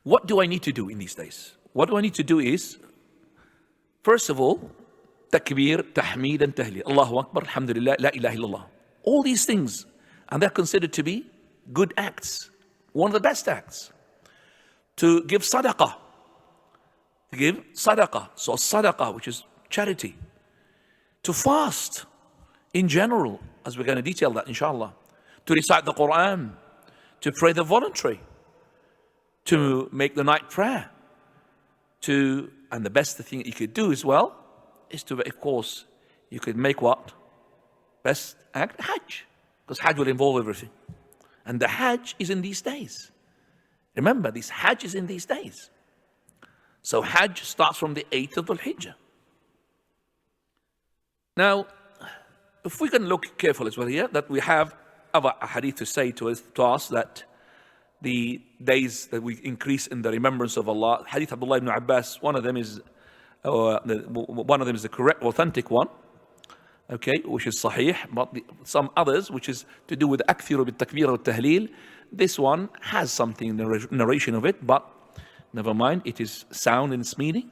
What do I need to do in these days? What do I need to do is, first of all, takbir, tahmeed and tahleel. Allahu Akbar, alhamdulillah, la ilaha illallah. All these things, and they're considered to be good acts, one of the best acts. To give sadaqah. To give sadaqah. So sadaqah, which is charity. To fast in general, as we're going to detail that inshallah. To recite the Quran. To pray the voluntary. To make the night prayer. And the best thing you could do as well is to, of course, you could make what? Best act? Hajj. Because Hajj will involve everything. And the Hajj is in these days. Remember, this Hajj is in these days. So Hajj starts from the 8th of Dhul-Hijjah. Now, if we can look careful as well here, that we have other hadith to say to us that the days that we increase in the remembrance of Allah, hadith Abdullah ibn Abbas, one of them is the correct, authentic one, okay, which is sahih, but some others, which is to do with akthiru bil takbir al tahleel, this one has something in the narration of it, but never mind, it is sound in its meaning.